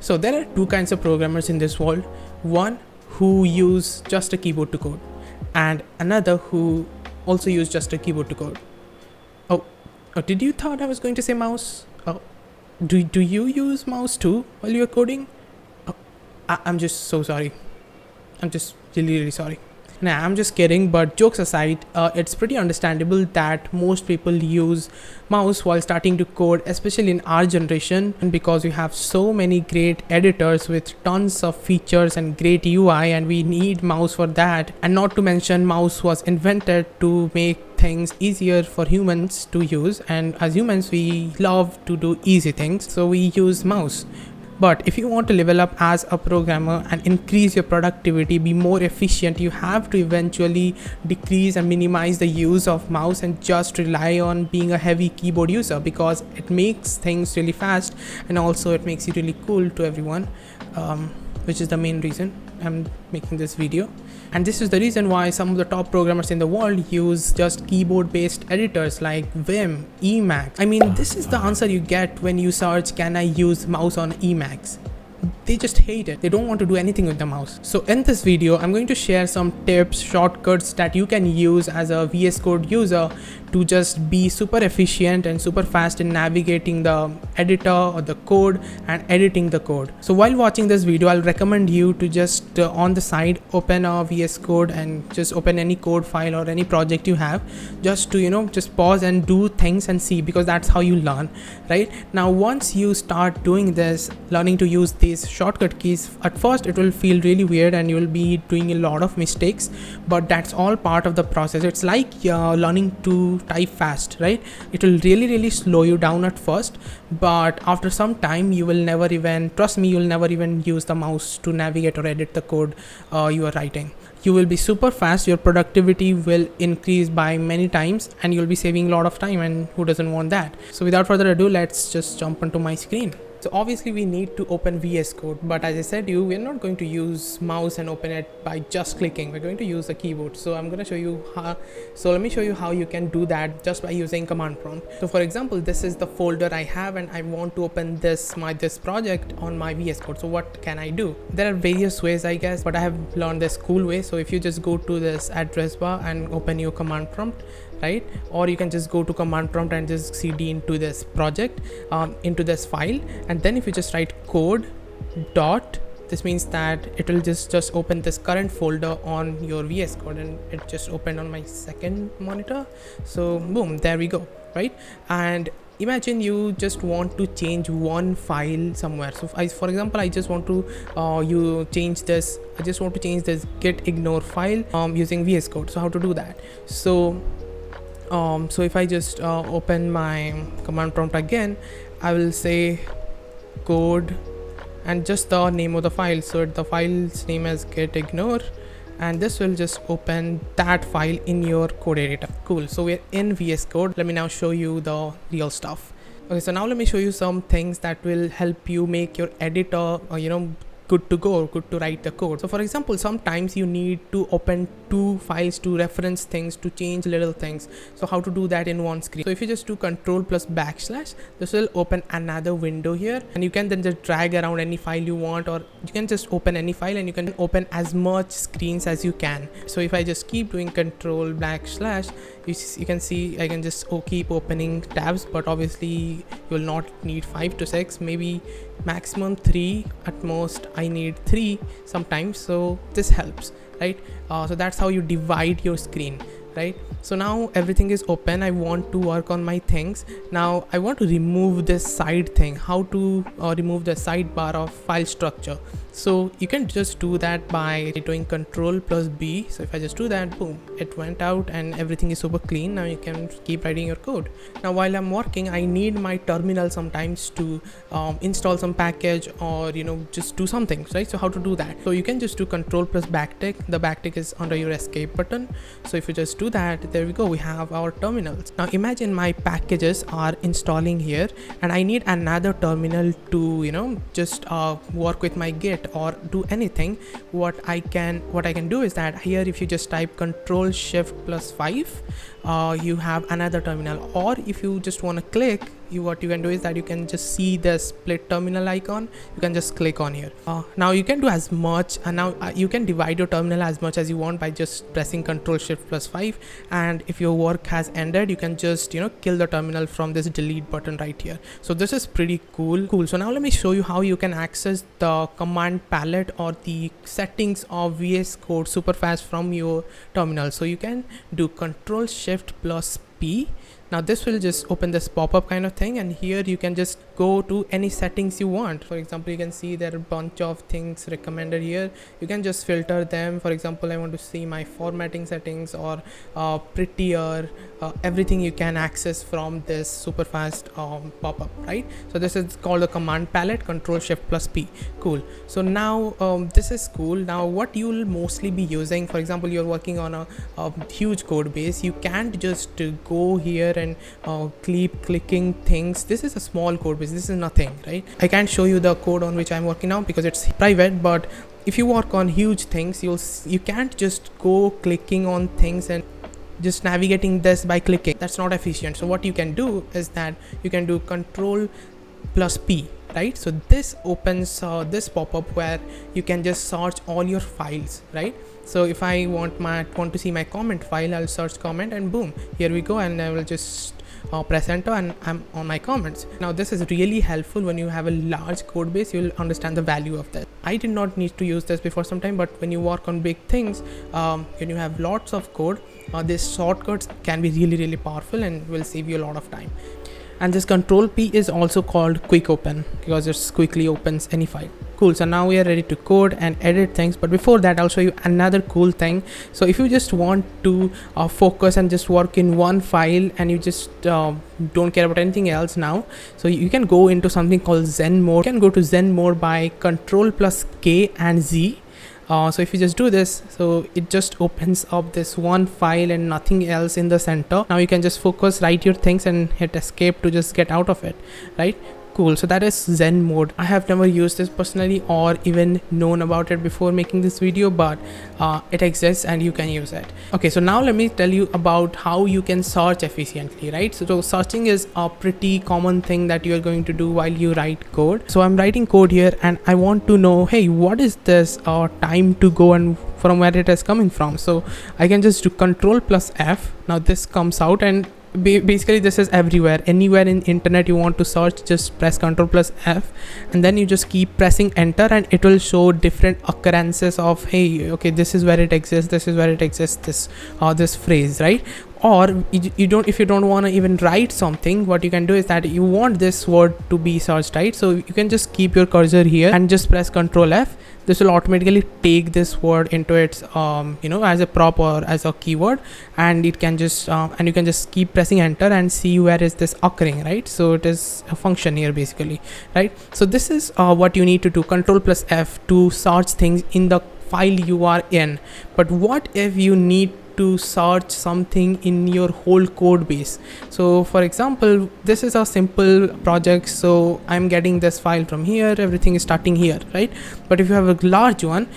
So there are two kinds of programmers in this world. One who use just a keyboard to code, and another who also use just a keyboard to code. Oh, did you thought I was going to say mouse? Oh, do you use mouse too while you're coding? Oh, I'm just so sorry. I'm just really sorry. Nah, I'm just kidding, but jokes aside, it's pretty understandable that most people use mouse while starting to code, especially in our generation, and because we have so many great editors with tons of features and great UI, and we need mouse for that. And not to mention, mouse was invented to make things easier for humans to use, and as humans we love to do easy things, so we use mouse. But if you want to level up as a programmer and increase your productivity, be more efficient, you have to eventually decrease and minimize the use of mouse and just rely on being a heavy keyboard user, because it makes things really fast and also it makes you really cool to everyone, which is the main reason I'm making this video. And this is the reason why some of the top programmers in the world use just keyboard based editors like Vim, Emacs. I mean, this is the answer you get when you search, can I use mouse on Emacs? They just hate it. They don't want to do anything with the mouse. So in this video, I'm going to share some tips, shortcuts that you can use as a VS Code user to just be super efficient and super fast in navigating the editor or the code and editing the code. So while watching this video, I'll recommend you to just on the side open a VS Code and just open any code file or any project you have, just to just pause and do things and see, because that's how you learn, right? Now once you start doing this, learning to use these shortcut keys, at first it will feel really weird and you will be doing a lot of mistakes, but that's all part of the process. It's like learning to type fast, right? It will really slow you down at first, but after some time you will never even, trust me, you'll never even use the mouse to navigate or edit the code you are writing. You will be super fast, your productivity will increase by many times, and you'll be saving a lot of time, and who doesn't want that? So without further ado, let's just jump onto my screen. So obviously we need to open VS Code, but as I said we're not going to use mouse and open it by just clicking. We're going to use the keyboard. So I'm going to show you how. So let me show you how you can do that just by using command prompt. So for example, this is the folder I have and I want to open this project on my VS Code. So what can I do? There are various ways, I guess, but I have learned this cool way. So if you just go to this address bar and open your command prompt, right? Or you can just go to command prompt and just cd into this project, into this file, and then if you just write code dot, this means that it will just open this current folder on your VS Code, and it just opened on my second monitor. So boom, there we go, right? And imagine you just want to change one file somewhere. So for example, I just want to change this git ignore file using VS Code. So how to do that? So if I just open my command prompt again, I will say code and just the name of the file. So the file's name is git ignore, and this will just open that file in your code editor. Cool. So we're in VS Code. Let me now show you the real stuff. Okay, so now let me show you some things that will help you make your editor good to write the code. So for example, sometimes you need to open two files to reference things, to change little things. So how to do that in one screen? So if you just do control plus backslash, this will open another window here, and you can then just drag around any file you want, or you can just open any file and you can open as much screens as you can. So if I just keep doing control backslash, you can see I can just keep opening tabs, but obviously you will not need 5 to 6, maybe maximum 3 at most. I need 3 sometimes, so this helps, right? So that's how you divide your screen, right? So now everything is open. I want to work on my things. Now I want to remove this side thing. How to remove the sidebar of file structure? So you can just do that by doing control plus B. So if I just do that, boom, it went out and everything is super clean. Now you can keep writing your code. Now while I'm working, I need my terminal sometimes to install some package or just do something, right? So how to do that? So you can just do control plus backtick. The backtick is under your escape button. So if you just do that, there we go, we have our terminals. Now imagine my packages are installing here and I need another terminal to just work with my git or do anything. What I can do is that here, if you just type control shift plus 5, you have another terminal. Or if you just want to click what you can do is that you can just see the split terminal icon. You can just click on here. Now you can do as much, and now you can divide your terminal as much as you want by just pressing Ctrl Shift plus 5. And if your work has ended, you can just kill the terminal from this delete button right here. So this is pretty cool. So now let me show you how you can access the command palette or the settings of VS Code super fast from your terminal. So you can do Ctrl Shift plus P. Now this will just open this pop-up kind of thing, and here you can just go to any settings you want. For example, you can see there are a bunch of things recommended here. You can just filter them. For example, I want to see my formatting settings or prettier, everything you can access from this super fast pop-up, right? So this is called the command palette, Ctrl Shift plus P. Cool. So now this is cool. Now what you'll mostly be using, for example, you're working on a huge code base, you can't just go here and keep clicking things. This is a small code base, this is nothing, right? I can't show you the code on which I'm working now because it's private, but if you work on huge things, you can't just go clicking on things and just navigating this by clicking. That's not efficient. So what you can do is that you can do Control plus P, right? So this opens this pop-up where you can just search all your files, right? So if I want to see my comment file, I'll search comment and boom, here we go, and I will just press enter and I'm on my comments. Now this is really helpful when you have a large code base. You'll understand the value of that. I did not need to use this before some time, but when you work on big things, when you have lots of code, these shortcuts can be really powerful and will save you a lot of time. And this Control P is also called quick open because it quickly opens any file. Cool. So now we are ready to code and edit things, but before that I'll show you another cool thing. So if you just want to focus and just work in one file and you just don't care about anything else now, so you can go into something called Zen mode. You can go to Zen mode by Control plus K and Z. So if you just do this, so it just opens up this one file and nothing else in the center. Now you can just focus, write your things and hit escape to just get out of it, right? Cool. So that is Zen mode. I have never used this personally or even known about it before making this video, but it exists and you can use it. Okay, so now let me tell you about how you can search efficiently, right? So searching is a pretty common thing that you're going to do while you write code. So I'm writing code here and I want to know, hey, what is this time to go and from where it is coming from? So I can just do Control plus F. Now this comes out, and basically this is everywhere. Anywhere in internet you want to search, just press Ctrl plus F and then you just keep pressing enter and it will show different occurrences of, hey, okay, this is where it exists, this is where it exists, this phrase, right? Or you don't, if you don't want to even write something, what you can do is that you want this word to be searched, right? So you can just keep your cursor here and just press Ctrl F. This will automatically take this word into its as a prop or as a keyword, and it can just and you can just keep pressing enter and see where is this occurring, right? So it is a function here basically, right? So this is what you need to do, Control plus F, to search things in the file you are in. But what if you need to search something in your whole code base? So for example, this is a simple project, so I'm getting this file from here, everything is starting here, right? But if you have a large one,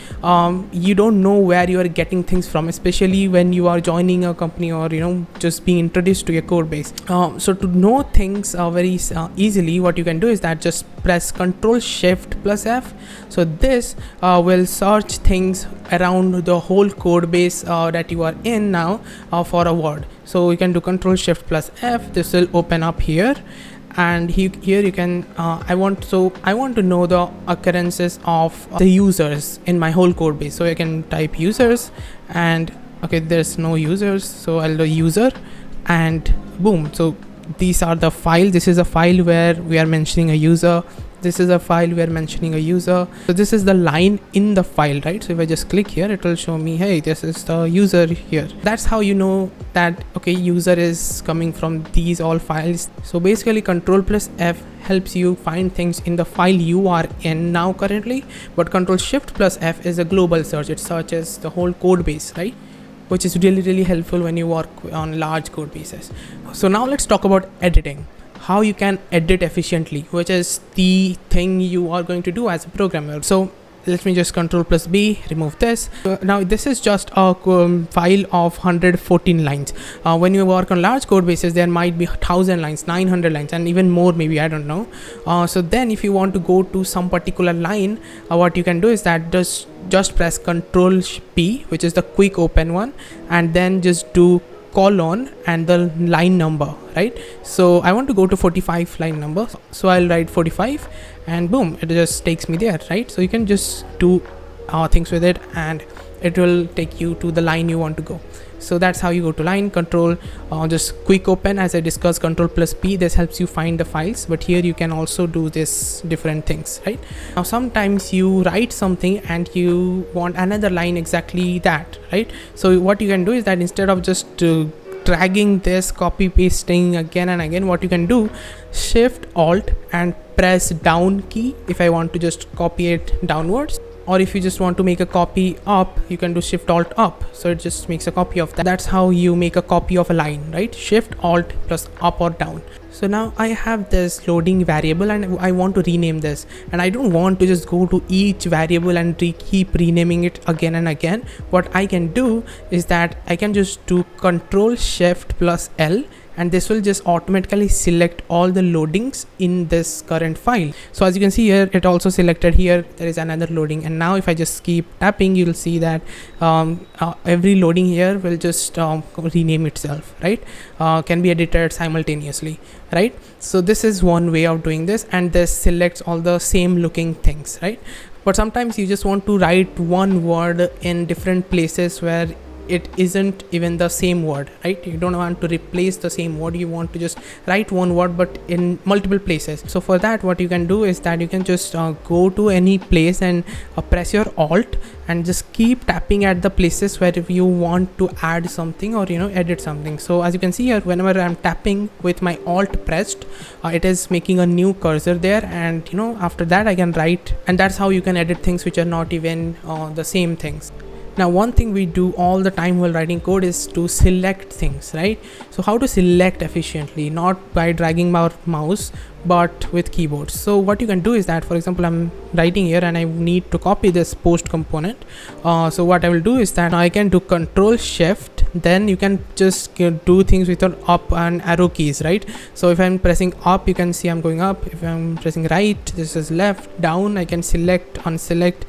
you don't know where you are getting things from, especially when you are joining a company or just being introduced to your code base. So to know things very easily, what you can do is that just press Control Shift plus F. So this will search things around the whole code base that you are in now for a word. So you can do Control Shift plus F. This will open up here, and here you can I want to know the occurrences of the users in my whole code base. So I can type users, and okay, there's no users, so I'll do user, and boom. So these are the file. This is a file where we are mentioning a user. This is a file we are mentioning a user. So this is the line in the file, right? So if I just click here, it will show me, hey, this is the user here. That's how you know that, okay, user is coming from these all files. So basically Control plus F helps you find things in the file you are in now currently, but Control Shift plus F is a global search. It searches the whole code base, right? Which is really helpful when you work on large code bases. So now let's talk about editing. How you can edit efficiently, which is the thing you are going to do as a programmer. So let me just control plus B, remove this. Now this is just a file of 114 lines. When you work on large code bases, there might be 1000 lines, 900 lines, and even more, maybe, I don't know. So then if you want to go to some particular line, what you can do is that just press control P, which is the quick open one, and then just do colon and the line number, right? So I want to go to 45 line number, so I'll write 45, and boom, it just takes me there, right? So you can just do things with it, and it will take you to the line you want to go. So that's how you go to line. Control just quick open, as I discussed, control plus P, this helps you find the files, but here you can also do this different things, right? Now sometimes you write something and you want another line exactly that, right? So what you can do is that instead of just dragging this, copy pasting again and again, what you can do, shift alt and press down key if I want to just copy it downwards, or if you just want to make a copy up, you can do shift alt up, so it just makes a copy of that. That's how you make a copy of a line, right? Shift alt plus up or down. So now I have this loading variable and I want to rename this, and I don't want to just go to each variable and keep renaming it again and again. What I can do is that I can just do control shift plus L, and this will just automatically select all the loadings in this current file. So as you can see here, it also selected here, there is another loading, and now if I just keep tapping, you'll see that every loading here will just rename itself, right? Can be edited simultaneously, right? So this is one way of doing this, and this selects all the same looking things, right? But sometimes you just want to write one word in different places where it isn't even the same word, right? You don't want to replace the same word, you want to just write one word but in multiple places. So for that, what you can do is that you can just go to any place and press your alt and just keep tapping at the places where if you want to add something or edit something. So as you can see here, whenever I'm tapping with my alt pressed, it is making a new cursor there, and after that I can write, and that's how you can edit things which are not even the same things. Now one thing we do all the time while writing code is to select things, right? So how to select efficiently, not by dragging our mouse but with keyboards. So what you can do is that, for example, I'm writing here and I need to copy this post component. So what I will do is that I can do control shift, then you can just do things with your up and arrow keys, right? So if I'm pressing up, you can see I'm going up. If I'm pressing right, this is left. Down, I can select, unselect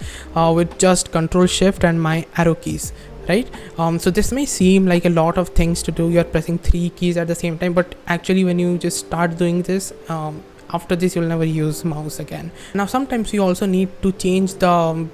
with just control shift and my arrow keys, right? So this may seem like a lot of things to do, you're pressing 3 keys at the same time, but actually when you just start doing this, after this you'll never use mouse again. Now sometimes you also need to change the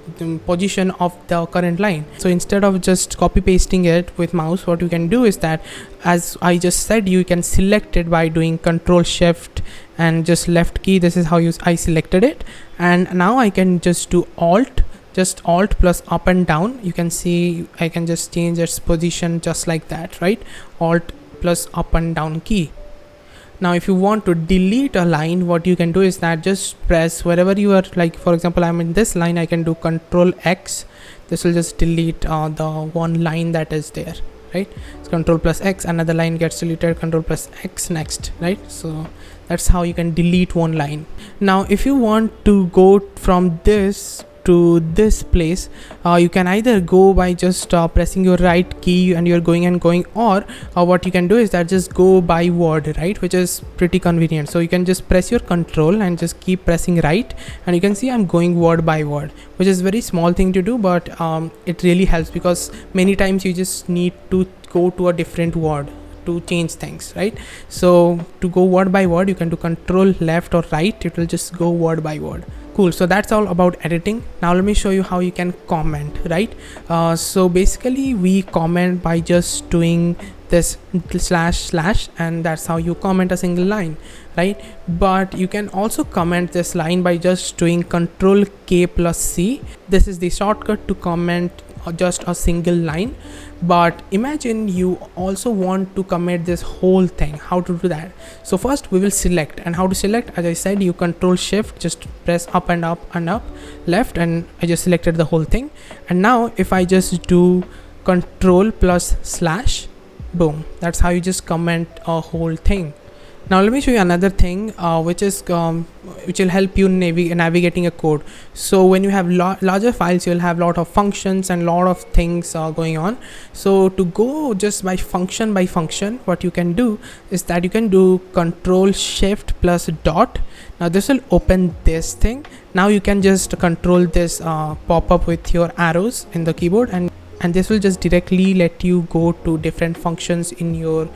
position of the current line. So instead of just copy pasting it with mouse, what you can do is that, as I just said, you can select it by doing control shift and just left key. This is how I selected it, and now I can just do alt plus up and down. You can see I can just change its position just like that, right? Alt plus up and down key. Now if you want to delete a line, what you can do is that just press wherever you are, like for example I'm in this line, I can do control X. This will just delete the one line that is there, right? So control plus X, another line gets deleted, control plus X, next, right? So that's how you can delete one line. Now if you want to go from this to this place, you can either go by just pressing your right key and you're going and going, or what you can do is that just go by word, right? Which is pretty convenient. So you can just press your control and just keep pressing right, and you can see I'm going word by word, which is very small thing to do, but it really helps, because many times you just need to go to a different word to change things, right? So to go word by word, you can do control left or right, it will just go word by word. Cool. So that's all about editing. Now let me show you how you can comment, right? So basically we comment by just doing this // and that's how you comment a single line, right? But you can also comment this line by just doing control K plus C. This is the shortcut to comment just a single line. But imagine you also want to comment this whole thing. How to do that? So first we will select, and how to select, as I said, you control shift, just press up and up and up, left, and I just selected the whole thing. And now if I just do control plus /, boom, that's how you just comment a whole thing, Now let me show you another thing which will help you navigating a code. So when you have larger files, you'll have a lot of functions and lot of things going on. So to go just by function, what you can do is that you can do Control Shift plus dot. Now this will open this thing. Now you can just control this pop up with your arrows in the keyboard, and this will just directly let you go to different functions in your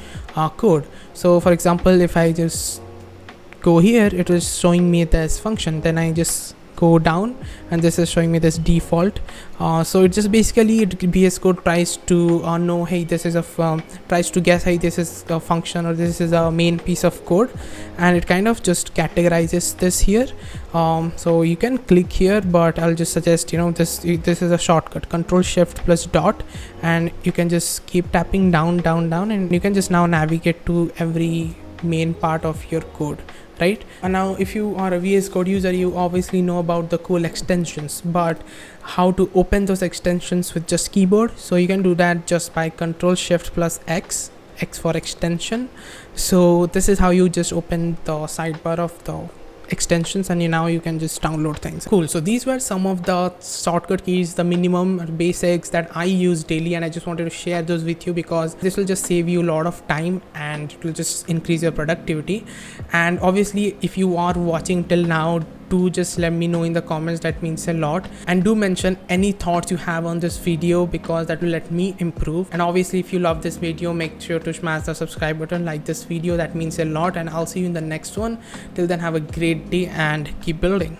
code. So for example, if I just go here, it is showing me this function, then I just go down and this is showing me this default. So it just basically VS Code tries to know, hey, this is a tries to guess, hey, this is a function or this is a main piece of code, and it kind of just categorizes this here. So you can click here, but I'll just suggest, this is a shortcut, Control Shift plus dot, and you can just keep tapping down, and you can just now navigate to every main part of your code, right? And now if you are a VS Code user, you obviously know about the cool extensions, but how to open those extensions with just keyboard? So you can do that just by Control Shift plus X for extension. So this is how you just open the sidebar of the extensions, and now you can just download things. Cool. So these were some of the shortcut keys, the minimum basics that I use daily, and I just wanted to share those with you because this will just save you a lot of time and it will just increase your productivity. And obviously if you are watching till now, do just let me know in the comments, that means a lot. And do mention any thoughts you have on this video because that will let me improve. And obviously if you love this video, make sure to smash the subscribe button, like this video, that means a lot. And I'll see you in the next one. Till then, have a great day and keep building.